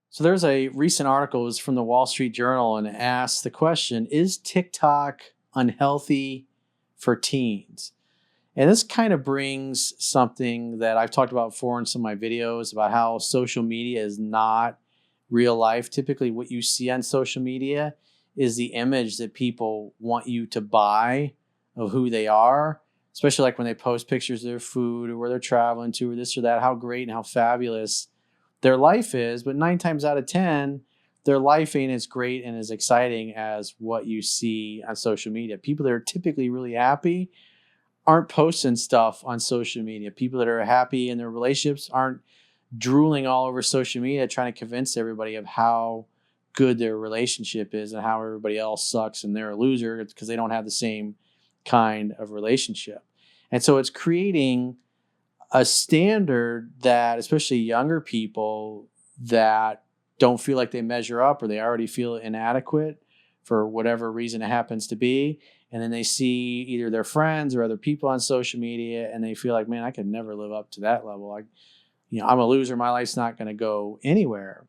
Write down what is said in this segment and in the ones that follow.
So there's a recent article, it was from the Wall Street Journal, and it asks the question, is TikTok unhealthy for teens? And this kind of brings something that I've talked about before in some of my videos about how social media is not real life. Typically what you see on social media is the image that people want you to buy of who they are, especially like when they post pictures of their food or where they're traveling to or this or that, how great and how fabulous their life is. But 9 times out of 10, their life ain't as great and as exciting as what you see on social media. People that are typically really happy aren't posting stuff on social media. People that are happy in their relationships aren't drooling all over social media trying to convince everybody of how good their relationship is and how everybody else sucks and they're a loser because they don't have the same kind of relationship. And so it's creating a standard that especially younger people that don't feel like they measure up or they already feel inadequate for whatever reason it happens to be. And then they see either their friends or other people on social media and they feel like, man, I could never live up to that level. I'm a loser. My life's not going to go anywhere.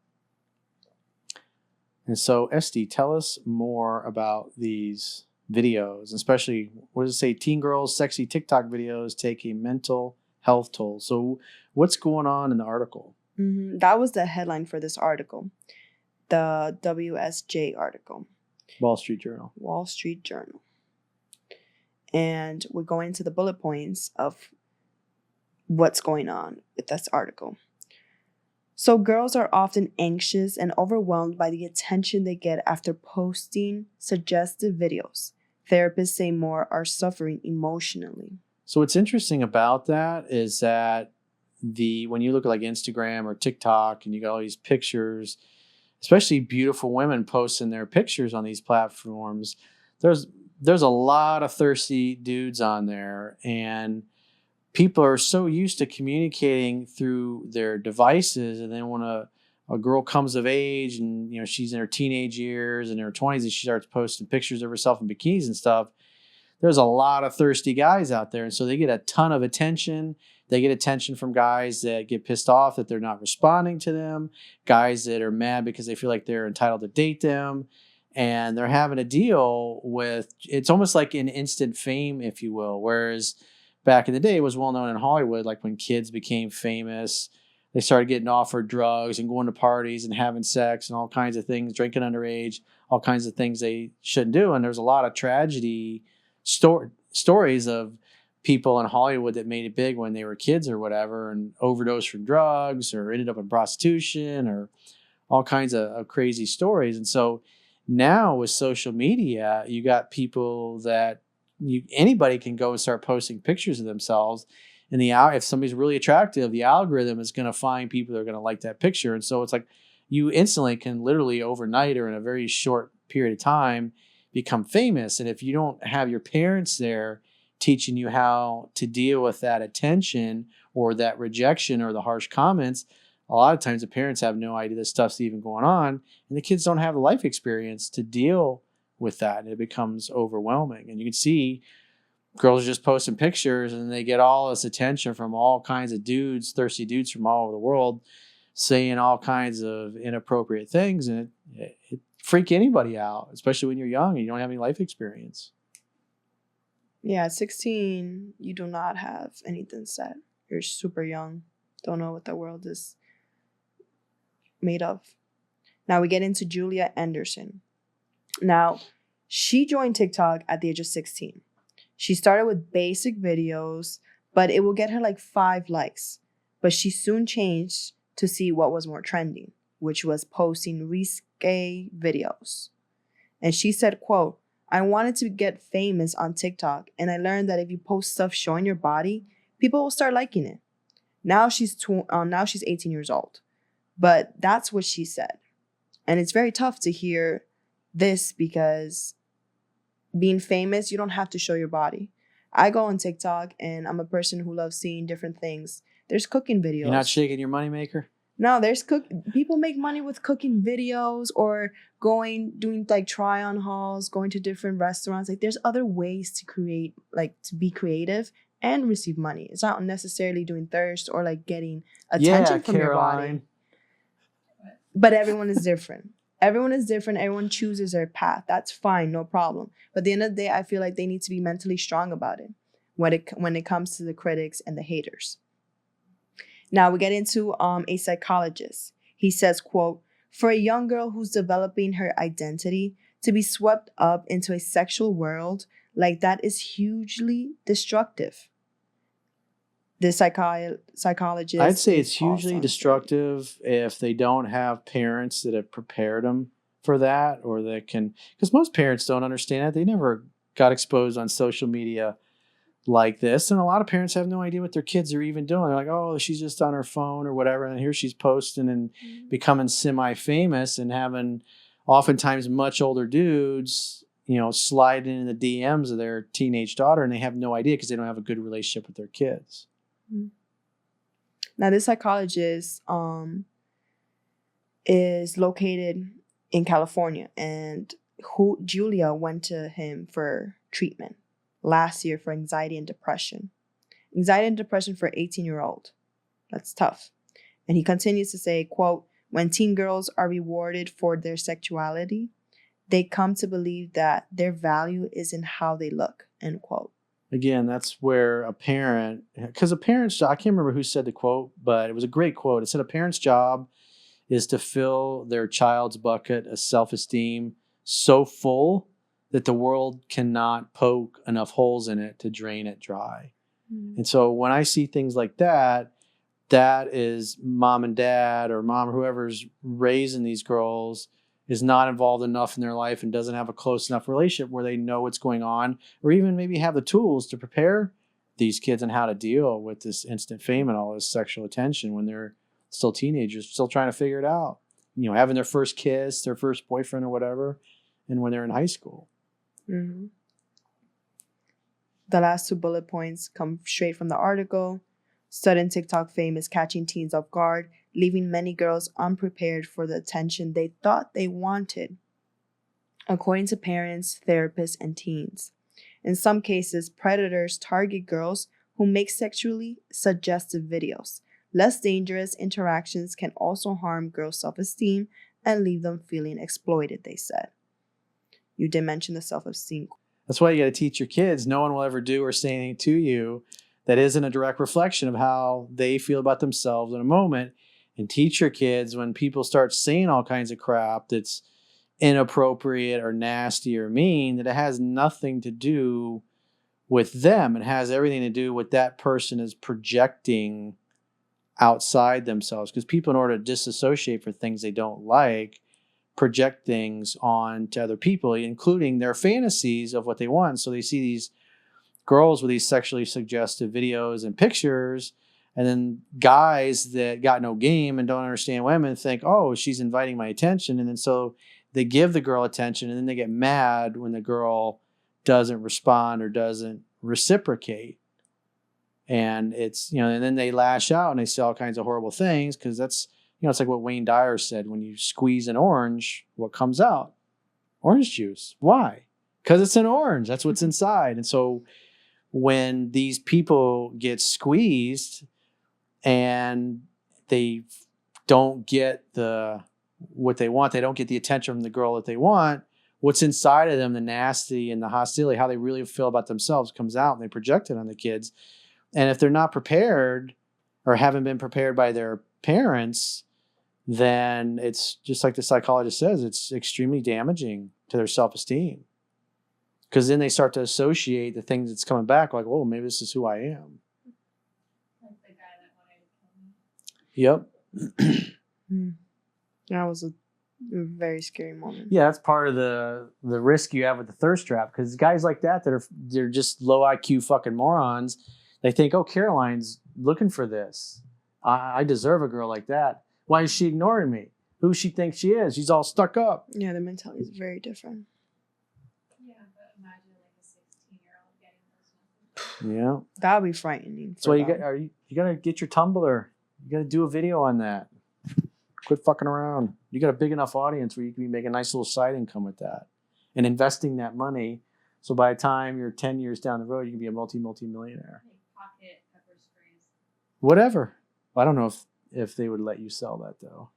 And so, Esty, tell us more about these videos, especially, what does it say? Teen girls' sexy TikTok videos take a mental health toll. So what's going on in the article? That was the headline for this article, the WSJ article. Wall Street Journal. Wall Street Journal. And we're going to the bullet points of what's going on with this article. So girls are often anxious and overwhelmed by the attention they get after posting suggestive videos. Therapists say more are suffering emotionally. So what's interesting about that is that when you look at like Instagram or TikTok and you got all these pictures, especially beautiful women posting their pictures on these platforms, there's a lot of thirsty dudes on there, and people are so used to communicating through their devices, and then when a girl comes of age and she's in her teenage years and her 20s and she starts posting pictures of herself in bikinis and stuff, there's a lot of thirsty guys out there. And so they get a ton of attention. They get attention from guys that get pissed off that they're not responding to them, guys that are mad because they feel like they're entitled to date them. And they're having to deal with, it's almost like an instant fame, if you will. Whereas back in the day, it was well known in Hollywood, like when kids became famous, they started getting offered drugs and going to parties and having sex and all kinds of things, drinking underage, all kinds of things they shouldn't do. And there's a lot of tragedy stories of people in Hollywood that made it big when they were kids or whatever and overdosed from drugs or ended up in prostitution or all kinds of crazy stories. And so now with social media, you got people that anybody can go and start posting pictures of themselves. And if somebody's really attractive, the algorithm is going to find people that are going to like that picture. And so it's like you instantly can literally overnight or in a very short period of time become famous. And if you don't have your parents there teaching you how to deal with that attention or that rejection or the harsh comments, a lot of times the parents have no idea this stuff's even going on, and the kids don't have the life experience to deal with that, and it becomes overwhelming. And you can see girls are just posting pictures and they get all this attention from all kinds of dudes, thirsty dudes from all over the world, saying all kinds of inappropriate things, and it freak anybody out, especially when you're young and you don't have any life experience. Yeah, at 16, you do not have anything set. You're super young. Don't know what the world is made of. Now we get into Julia Anderson. Now, she joined TikTok at the age of 16. She started with basic videos, but it will get her like 5 likes. But she soon changed to see what was more trending, which was posting risque videos. And she said, quote, "I wanted to get famous on TikTok, and I learned that if you post stuff showing your body, people will start liking it." Now she's 18 years old. But that's what she said. And it's very tough to hear this because being famous, you don't have to show your body. I go on TikTok and I'm a person who loves seeing different things. There's cooking videos. You're not shaking your moneymaker? No, people make money with cooking videos or doing like try-on hauls, going to different restaurants. Like there's other ways to create, like to be creative and receive money. It's not necessarily doing thirst or like getting attention from your body. But everyone is different. Everyone is different. Everyone chooses their path. That's fine, no problem. But at the end of the day, I feel like they need to be mentally strong about it when it comes to the critics and the haters. Now we get into a psychologist. He says, quote, for a young girl who's developing her identity, to be swept up into a sexual world like that is hugely destructive. The psychologist. I'd say it's hugely destructive if they don't have parents that have prepared them for that, or that can, because most parents don't understand that. They never got exposed on social media like this. And a lot of parents have no idea what their kids are even doing. They're like, oh, she's just on her phone or whatever. And here she's posting and becoming semi-famous and having oftentimes much older dudes, sliding in the DMs of their teenage daughter. And they have no idea because they don't have a good relationship with their kids. Now, this psychologist is located in California, and Julia went to him for treatment last year for anxiety and depression. Anxiety and depression for an 18-year-old. That's tough. And he continues to say, quote, when teen girls are rewarded for their sexuality, they come to believe that their value is in how they look, end quote. Again, that's where a parent, because a parent's job, I can't remember who said the quote, but it was a great quote. It said a parent's job is to fill their child's bucket of self-esteem so full that the world cannot poke enough holes in it to drain it dry. And so when I see things like that, that is mom and dad or mom or whoever's raising these girls is not involved enough in their life and doesn't have a close enough relationship where they know what's going on, or even maybe have the tools to prepare these kids on how to deal with this instant fame and all this sexual attention when they're still teenagers, still trying to figure it out. Having their first kiss, their first boyfriend or whatever, and when they're in high school. Mm-hmm. The last 2 bullet points come straight from the article. Sudden TikTok fame is catching teens off guard, leaving many girls unprepared for the attention they thought they wanted. According to parents, therapists, and teens. In some cases, predators target girls who make sexually suggestive videos. Less dangerous interactions can also harm girls' self-esteem and leave them feeling exploited, they said. You did mention the self-esteem. That's why you got to teach your kids. No one will ever do or say anything to you that isn't a direct reflection of how they feel about themselves in a moment. And teach your kids when people start saying all kinds of crap that's inappropriate or nasty or mean, that it has nothing to do with them. It has everything to do with that person is projecting outside themselves. Because people, in order to disassociate for things they don't like, project things on to other people, including their fantasies of what they want. So they see these girls with these sexually suggestive videos and pictures, and then guys that got no game and don't understand women think, oh, she's inviting my attention. And then so they give the girl attention, and then they get mad when the girl doesn't respond or doesn't reciprocate. And it's, and then they lash out and they say all kinds of horrible things, because that's, it's like what Wayne Dyer said, when you squeeze an orange, what comes out? Orange juice. Why? Because it's an orange. That's what's inside. And so when these people get squeezed and they don't get what they want, they don't get the attention from the girl that they want, what's inside of them, the nasty and the hostility, how they really feel about themselves, comes out, and they project it on the kids. And if they're not prepared or haven't been prepared by their parents, then it's just like the psychologist says, it's extremely damaging to their self-esteem. Because then they start to associate the things that's coming back, like, oh, maybe this is who I am. Like the guy that wanted to kill me. Yep. That was a very scary moment. Yeah, that's part of the risk you have with the thirst trap. Because guys like that they're just low IQ fucking morons, they think, oh, Caroline's looking for this. I deserve a girl like that. Why is she ignoring me? Who she thinks she is? She's all stuck up. Yeah, the mentality is very different. Yeah, but imagine like a 16-year-old getting those. Yeah, That would be frightening. so you gotta get your Tumblr. You gotta do a video on that. Quit fucking around. You got a big enough audience where you can be making a nice little side income with that, and investing that money. So by the time you're 10 years down the road, you can be a multi-millionaire. Like pocket pepper sprays. Whatever. I don't know if they would let you sell that though.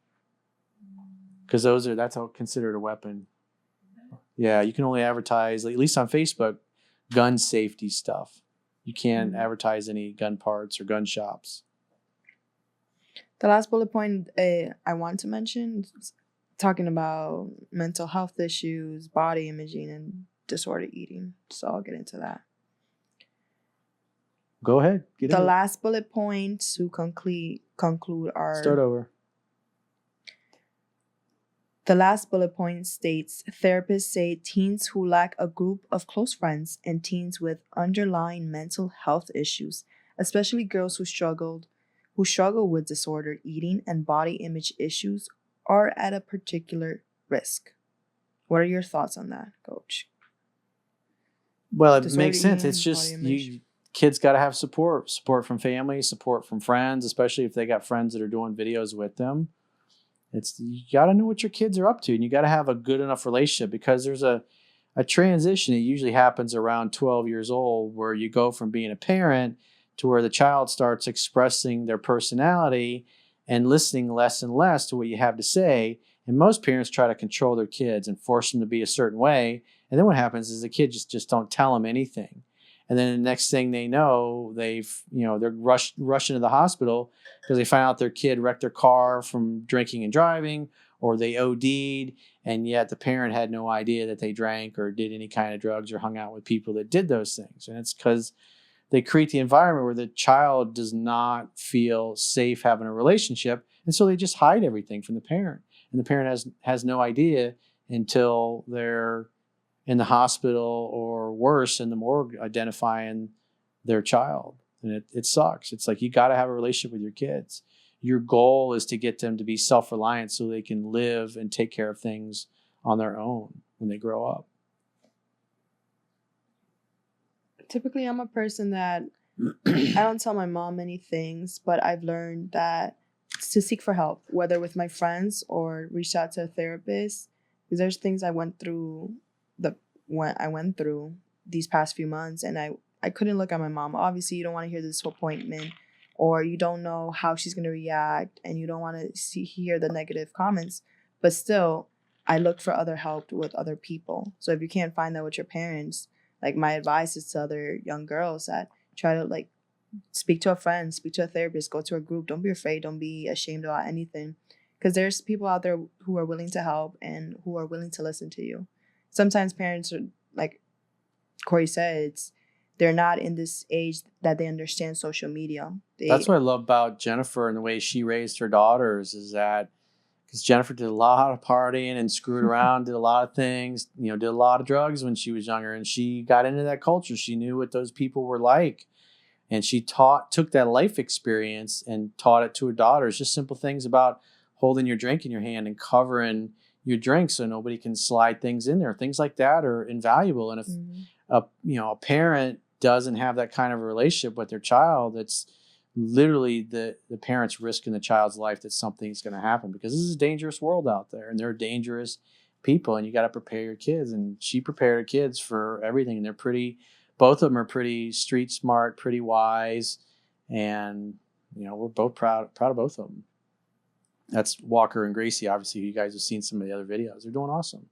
because that's all considered a weapon. Yeah, you can only advertise, at least on Facebook, gun safety stuff. You can't advertise any gun parts or gun shops. The last bullet point I want to mention is talking about mental health issues, body imaging, and disordered eating. So I'll get into that. Go ahead. The last bullet point to conclude our... Start over. The last bullet point states, therapists say teens who lack a group of close friends and teens with underlying mental health issues, especially girls who struggle with disordered eating and body image issues, are at a particular risk. What are your thoughts on that, Coach? Well, it makes sense. It's just kids got to have support from family, support from friends, especially if they got friends that are doing videos with them. You got to know what your kids are up to, and you got to have a good enough relationship, because there's a transition. It usually happens around 12 years old, where you go from being a parent to where the child starts expressing their personality and listening less and less to what you have to say. And most parents try to control their kids and force them to be a certain way. And then what happens is the kids just don't tell them anything. And then the next thing they know, they're rushing to the hospital because they find out their kid wrecked their car from drinking and driving, or they OD'd, and yet the parent had no idea that they drank or did any kind of drugs or hung out with people that did those things. And it's because they create the environment where the child does not feel safe having a relationship, and so they just hide everything from the parent. And the parent has no idea until they're in the hospital, or worse, in the morgue, identifying their child. And it sucks. It's like, you got to have a relationship with your kids. Your goal is to get them to be self-reliant so they can live and take care of things on their own when they grow up. Typically, I'm a person that I don't tell my mom many things, but I've learned that to seek for help, whether with my friends or reach out to a therapist, because there's things I went through these past few months, and I couldn't look at my mom. Obviously, you don't want to hear the disappointment, or you don't know how she's going to react, and you don't want to hear the negative comments. But still, I look for other help with other people. So if you can't find that with your parents, like, my advice is to other young girls that try to speak to a friend, speak to a therapist, go to a group. Don't be afraid. Don't be ashamed about anything, because there's people out there who are willing to help and who are willing to listen to you. Sometimes parents are, like Corey said, they're not in this age that they understand social media. That's what I love about Jennifer and the way she raised her daughters, is that because Jennifer did a lot of partying and screwed around, did a lot of things, did a lot of drugs when she was younger, and she got into that culture. She knew what those people were like, and she took that life experience and taught it to her daughters. Just simple things about holding your drink in your hand and covering your drink so nobody can slide things in there. Things like that are invaluable. And if a parent doesn't have that kind of a relationship with their child, it's literally the parents risking the child's life that something's going to happen, because this is a dangerous world out there, and they're dangerous people, and you got to prepare your kids. And she prepared her kids for everything, and both of them are pretty street smart, pretty wise, and we're both proud of both of them. That's Walker and Gracie. Obviously, you guys have seen some of the other videos. They're doing awesome.